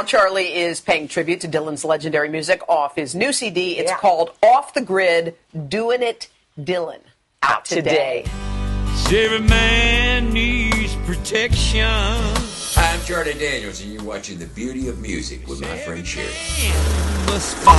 now Charlie is paying tribute to Dylan's legendary music off his new CD. It's called Off the Grid, Doing It Dylan. Out today. Every man needs protection. Hi, I'm Charlie Daniels, and you're watching The Beauty of Music with my friend Sherry. Must fall.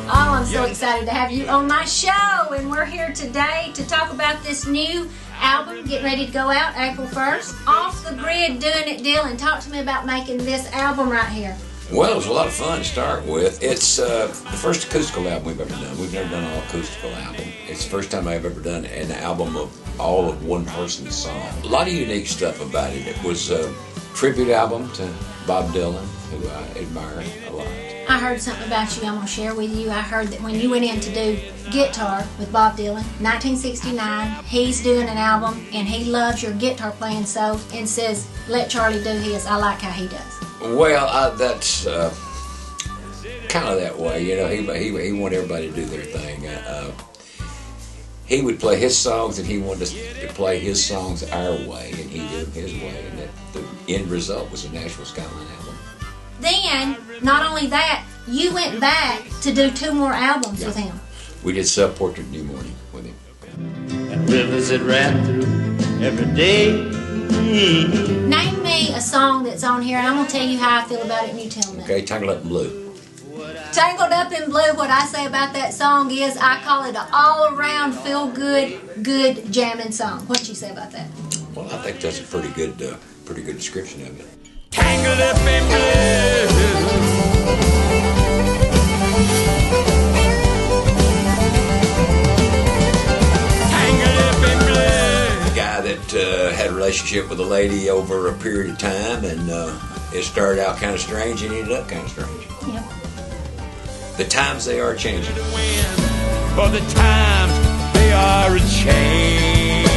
Oh, I'm so excited to have you on my show, and we're here today to talk about this new album getting ready to go out April 1st. Off the Grid, Doing It Dylan. Talk to me about making this album right here. Well, it was a lot of fun to start with. It's the first acoustical album we've ever done. We've never done an all-acoustical album. It's the first time I've ever done an album of all of one person's song. A lot of unique stuff about it. It was a tribute album to Bob Dylan, who I admire a lot. I heard something about you I'm going to share with you. I heard that when you went in to do guitar with Bob Dylan, 1969, he's doing an album, and he loves your guitar playing so, and says, let Charlie do his. I like how he does. Well, that's kind of that way, you know. He wanted everybody to do their thing. He would play his songs, and he wanted us to play his songs our way, and he did them his way. And the end result was a Nashville Skyline album. Then, not only that, you went back to do 2 more albums with him. We did Sub Portrait New Morning with him. And rivers that ran through every day. Name me a song that's on here, and I'm going to tell you how I feel about it, and you tell me. Okay, Tangled Up in Blue. Tangled Up in Blue, what I say about that song is I call it an all-around feel-good, good jamming song. What you say about that? Well, I think that's a pretty good description of it. Tangled up in blue. Tangled up in blue. A guy that had a relationship with a lady over a period of time, and it started out kind of strange and ended up kind of strange. Yep. The times they are changing. For the times they are changing.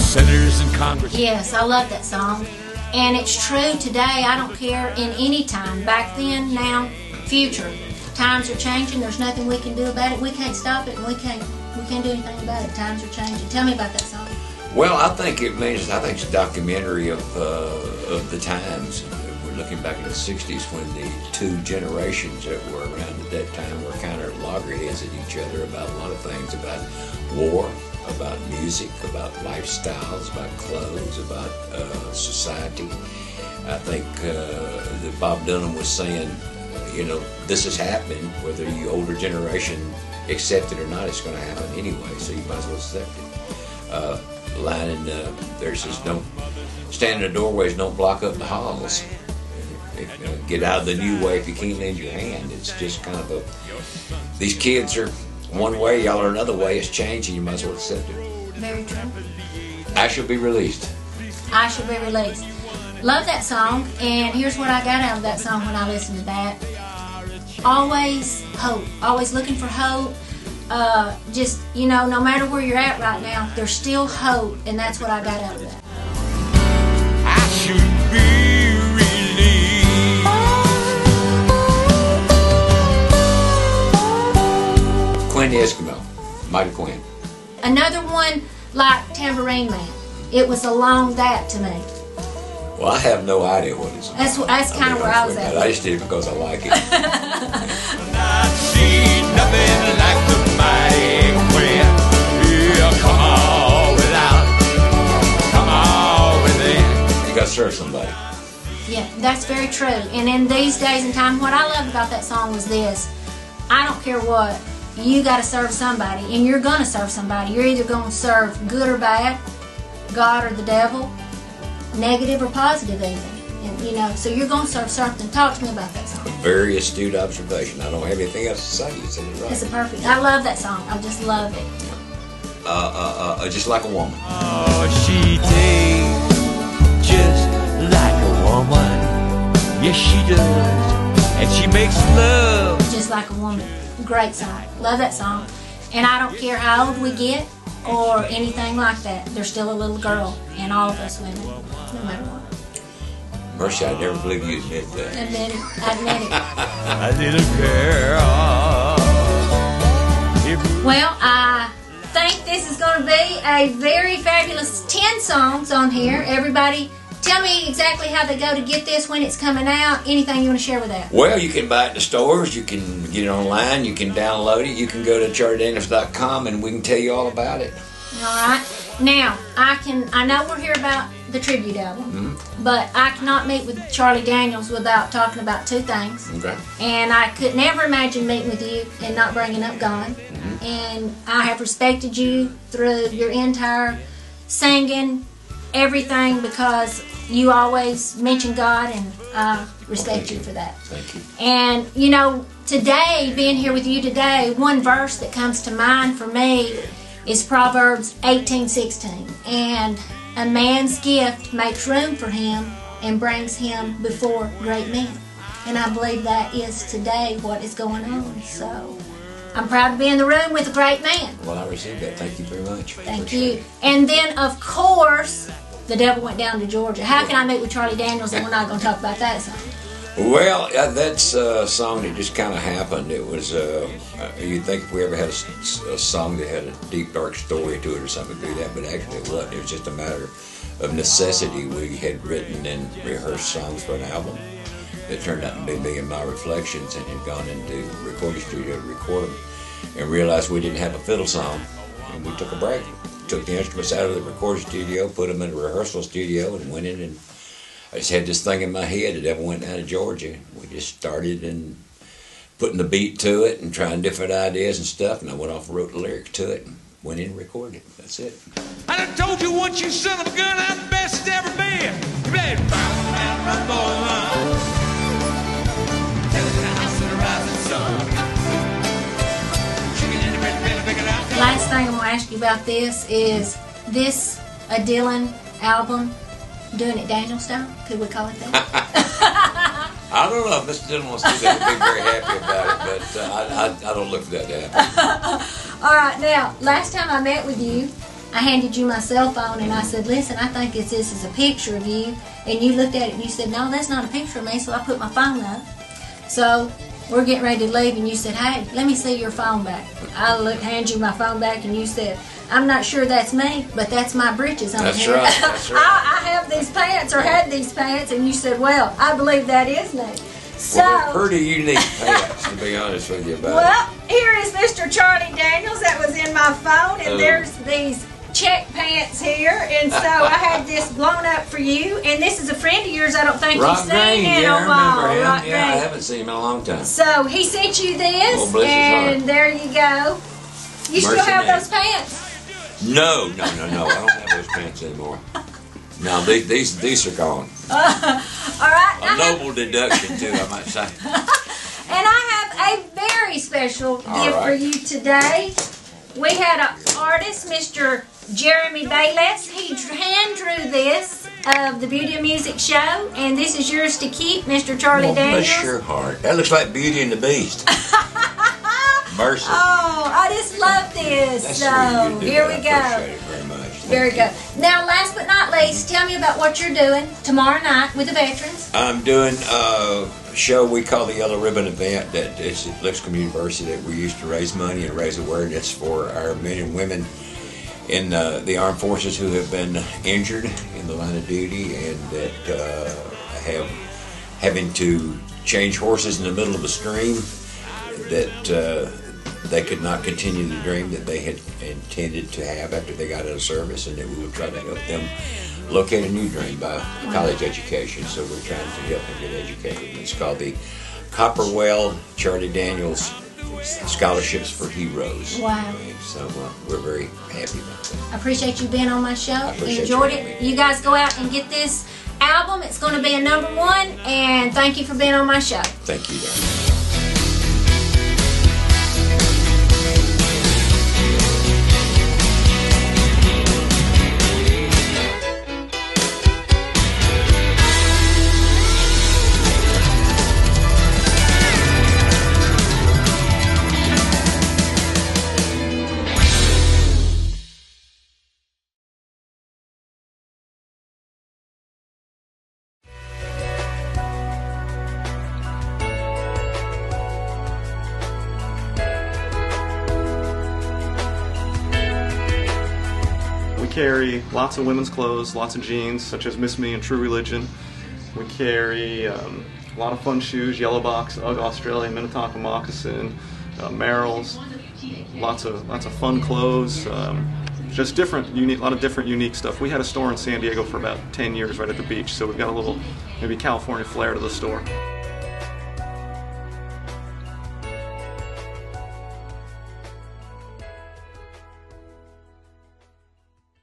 Senators and Congress. Yes, I love that song. And it's true today. I don't care in any time. Back then, now, future. Times are changing. There's nothing we can do about it. We can't stop it, and we can't do anything about it. Times are changing. Tell me about that song. Well, I think it's a documentary of the times. We're looking back in the 60s when the 2 generations that were around at that time were kind of loggerheads at each other about a lot of things, about war, about music, about lifestyles, about clothes, about society. I think that Bob Dylan was saying, you know, this is happening, whether you older generation accept it or not, it's going to happen anyway, so you might as well accept it. Line in there's just don't stand in the doorways, don't block up the halls. Get out of the new way if you can't lend your hand. It's just kind of these kids are one way, y'all are another way. It's changing. You might as well accept it. Very true. I Shall Be Released. I Shall Be Released. Love that song, and here's what I got out of that song when I listened to that. Always hope. Always looking for hope. Just, you know, no matter where you're at right now, there's still hope, and that's what I got out of that. I should be released. Quinn the Eskimo, Mighty Quinn. Another one like Tambourine Man. It was along that to me. Well, I have no idea what it's about. That's kind of where I was at. I just did it because I like it. I see nothing like the mighty Quinn. Yeah, come on without, come on within. You got to serve somebody. Yeah, that's very true. And in these days and time, what I loved about that song was this. I don't care what. You got to serve somebody, and you're going to serve somebody. You're either going to serve good or bad, God or the devil, negative or positive even. And, you know, so you're going to serve something. Talk to me about that song. A very astute observation. I don't have anything else to say. You said it right. It's a perfect. I love that song. I just love it. Just like a woman. Oh, she takes just like a woman. Yes, she does. And she makes love Just Like a Woman. Great song. Love that song. And I don't care how old we get or anything like that. There's still a little girl in all of us women, no matter what. Mercy, I never believe you admit that. Admit it. a little girl. Well, I think this is going to be a very fabulous 10 songs on here. Everybody, tell me exactly how they go to get this, when it's coming out, anything you want to share with that. Well, you can buy it in the stores, you can get it online, you can download it, you can go to charliedaniels.com and we can tell you all about it. All right. Now, I know we're here about the tribute album, but I cannot meet with Charlie Daniels without talking about two things. Okay. And I could never imagine meeting with you and not bringing up God. And I have respected you through your entire singing, everything, because you always mention God, and I respect you for that. Thank you. And, you know, today, being here with you today, one verse that comes to mind for me is Proverbs 18:16. And a man's gift makes room for him and brings him before great men. And I believe that is today what is going on. So I'm proud to be in the room with a great man. Well, I received that. Thank you very much. Thank Appreciate you. And then, of course, The Devil Went Down to Georgia. How can I meet with Charlie Daniels and we're not going to talk about that song? Well, that's a song that just kind of happened. It was, you'd think if we ever had a song that had a deep, dark story to it or something, to do that, but actually it wasn't. It was just a matter of necessity. We had written and rehearsed songs for an album that turned out to be Me and My Reflections, and had gone into the recording studio to record them, and realized we didn't have a fiddle song, and we took a break. Took the instruments out of the recording studio, put them in a rehearsal studio, and went in, and I just had this thing in my head. The Devil Went Down to Georgia. We just started and putting the beat to it and trying different ideas and stuff, and I went off and wrote the lyrics to it and went in and recorded it. That's it. I done told you once, you son of a gun, I'm the best it's ever been. You better run, man, run, boy, run. Tell it to the house of the rising sun. Chicken in the red belly, pick it out. Last thing I'm going to ask you about this is this a Dylan album, doing it Daniel style? Could we call it that? I don't know if Mr. Dillon wants to do that. I'd be very happy about it, but I don't look for that to happen. All right, now, last time I met with you, I handed you my cell phone and I said, listen, I think this is a picture of you. And you looked at it and you said, no, that's not a picture of me, so I put my phone up. So we're getting ready to leave and you said, hey, let me see your phone back. I hand you my phone back and you said, I'm not sure that's me, but that's my britches on That's here. right, that's right. I have these pants, or had these pants, and you said, well, I believe that is me. So, Well, they're pretty unique pants, to be honest with you about well, here is Mr. Charlie Daniels that was in my phone, and Oh. there's these check pants here, and so I had this blown up for you, and this is a friend of yours I don't think it. Rock you've seen Green, in yeah, a I while. remember him. Rock Yeah, I Green. haven't seen him in a long time. So he sent you this, Oh, bless his and heart. there you go. You still Mercy have name. those pants? No. I don't have those pants anymore. No, these are gone. All right. A noble deduction, too, I might say. And I have a very special gift All for right. you today. We had an artist, Mr. Jeremy Bayless. He hand drew this of the Beauty of Music show, and this is yours to keep, Mr. Charlie Well, Daniels. bless your heart. That looks like Beauty and the Beast. Mercy. Oh, I just love this. That's So sweet you did here that. we I go. appreciate it very much. Very Thank good. Now, last but not least, tell me about what you're doing tomorrow night with the veterans. you. I'm doing a show we call the Yellow Ribbon Event that is at Lipscomb University that we used to raise money and raise awareness for our men and women in the armed forces who have been injured in the line of duty and that have having to change horses in the middle of a stream, that they could not continue the dream that they had intended to have after they got out of service, and that we would try to help them locate a new dream by college education. So we're trying to help them get educated. It's called the Copperwell Charlie Daniels Scholarships for Heroes. Wow. And so we're very happy about that. I appreciate you being on my show. appreciate Enjoyed you it. having me. You guys go out and get this album. It's going to be a #1, and thank you for being on my show. Thank you, darling. carry lots of women's clothes, lots of jeans, such as Miss Me and True Religion. We carry a lot of fun shoes, Yellow Box, UGG Australian, Minnetonka Moccasin, Merrell's, lots of fun clothes, just different, unique, a lot of different unique stuff. We had a store in San Diego for about 10 years right at the beach, so we've got a little maybe California flair to the store.